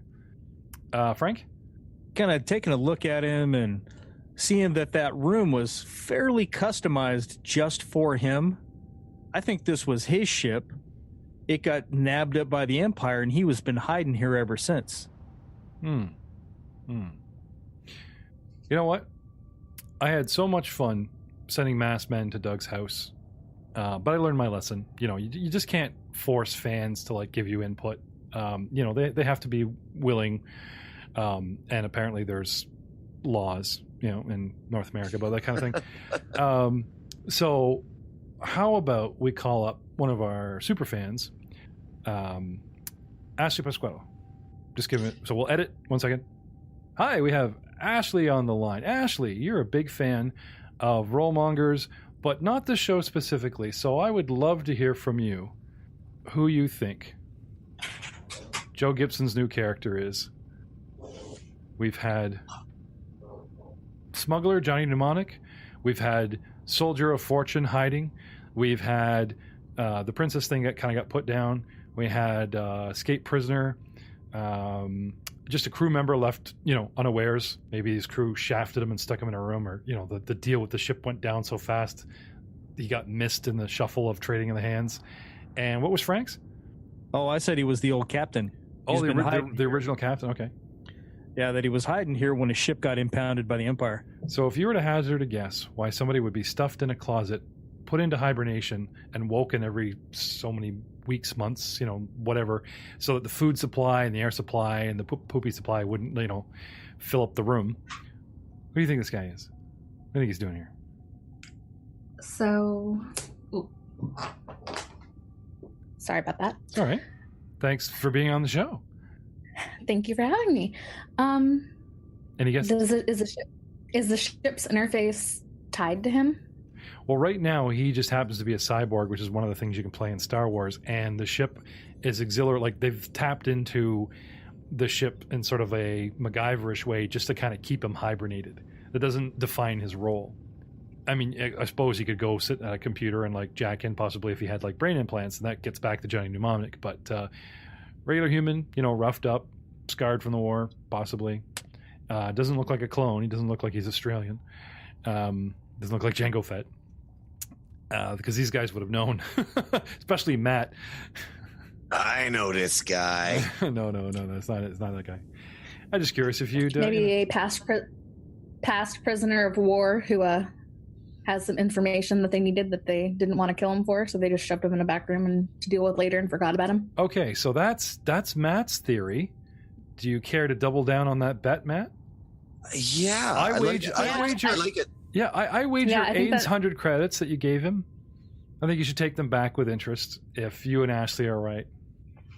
Frank? Kind of taking a look at him and seeing that room was fairly customized just for him. I think this was his ship. It got nabbed up by the Empire, and he was been hiding here ever since. You know what? I had so much fun sending masked men to Doug's house, but I learned my lesson. You just can't force fans to give you input. They have to be willing. And apparently there's laws, in North America about that kind of thing. So how about we call up one of our super fans, Ashley Pasquale. Just give it. So we'll edit. 1 second. Hi, we have Ashley on the line. Ashley, you're a big fan of Mongers, but not the show specifically. So I would love to hear from you who you think Joe Gibson's new character is. We've had Smuggler Johnny Mnemonic. We've had Soldier of Fortune hiding. We've had the princess thing that kind of got put down. We had escaped prisoner. Just a crew member left, unawares. Maybe his crew shafted him and stuck him in a room, or the deal with the ship went down so fast he got missed in the shuffle of trading in the hands. And what was Frank's? Oh, I said he was the old captain. Oh, the original captain. Okay. Yeah, that he was hiding here when his ship got impounded by the Empire. So if you were to hazard a guess why somebody would be stuffed in a closet, put into hibernation, and woken every so many weeks, months, whatever, so that the food supply and the air supply and the poopy supply wouldn't, fill up the room. What do you think this guy is? What do you think he's doing here? So, sorry about that. All right. Thanks for being on the show. Thank you for having me. Any guesses? Is the ship's interface tied to him? Well, right now he just happens to be a cyborg, which is one of the things you can play in Star Wars. And the ship is auxiliary. Like, they've tapped into the ship in sort of a MacGyverish way just to kind of keep him hibernated. That doesn't define his role. I mean, I suppose he could go sit at a computer and jack in possibly if he had brain implants, and that gets back to Johnny Mnemonic. But regular human, roughed up, scarred from the war, possibly. Doesn't look like a clone. He doesn't look like he's Australian. Doesn't look like Jango Fett. Because these guys would have known, especially Matt. I know this guy. No, it's not that guy. I'm just curious if you'd maybe a past prisoner of war who has some information that they needed that they didn't want to kill him for, so they just shoved him in a back room and to deal with later and forgot about him. Okay, so that's Matt's theory. Do you care to double down on that bet, Matt? Yeah, I wager. I like it. Yeah, I wager Aiden's 100 credits that you gave him. I think you should take them back with interest if you and Ashley are right.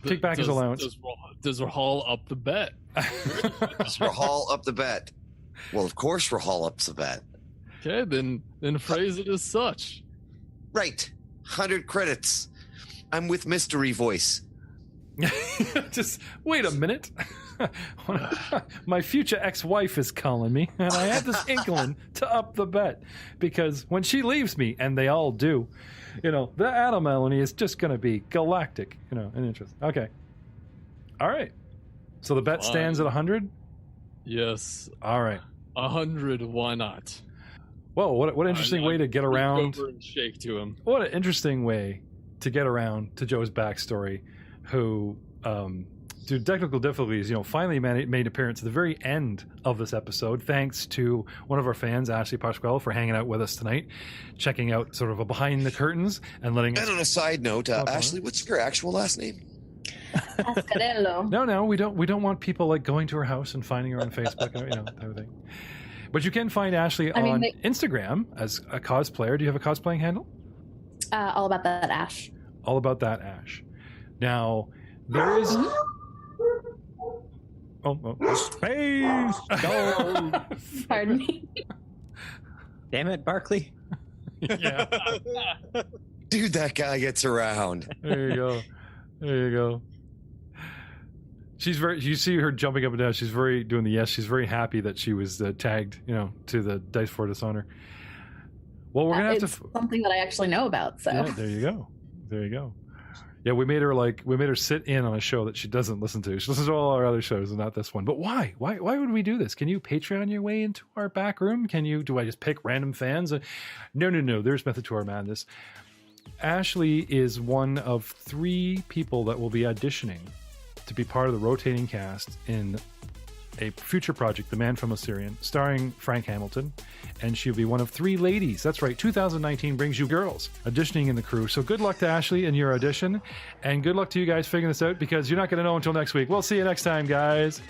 Take back his allowance. Does Rahal up the bet? Does Rahal up the bet? Well, of course Rahal ups the bet. Okay, then phrase it as such. Right. 100 credits. I'm with Mystery Voice. Just wait a minute. My future ex-wife is calling me, and I have this inkling to up the bet, because when she leaves me, and they all do, the Atom Melanie is just going to be galactic, in interest. Okay. All right. So the bet stands at 100? Yes. All right. 100, why not? Well, what an interesting way to get around. Over and shake to him. What an interesting way to get around to Joe's backstory, who, due to technical difficulties, finally made an appearance at the very end of this episode, thanks to one of our fans, Ashley Pasquale, for hanging out with us tonight, checking out sort of a behind the curtains and letting us... And on a side note, Ashley, what's your actual last name? Pascarello. No, we don't want people going to her house and finding her on Facebook, type of thing. But you can find Ashley on Instagram as a cosplayer. Do you have a cosplaying handle? All about that Ash. All about that Ash. Now, there is... Space! Go! Pardon me. Damn it, Barkley. Yeah. Dude, that guy gets around. There you go. She's you see her jumping up and down. She's doing the yes. She's very happy that she was tagged, to the Dice for Dishonor. Well, we're going to have to... something that I actually know about, so. Yeah, there you go. Yeah, we made her sit in on a show that she doesn't listen to. She listens to all our other shows and not this one. But why? Why would we do this? Can you Patreon your way into our back room? Do I just pick random fans? No. There's method to our madness. Ashley is one of 3 people that will be auditioning to be part of the rotating cast in a future project, The Man from Osirian, starring Frank Hamilton, and she'll be one of 3 ladies. That's right, 2019 brings you girls auditioning in the crew. So good luck to Ashley in your audition, and good luck to you guys figuring this out, because you're not going to know until next week. We'll see you next time, guys.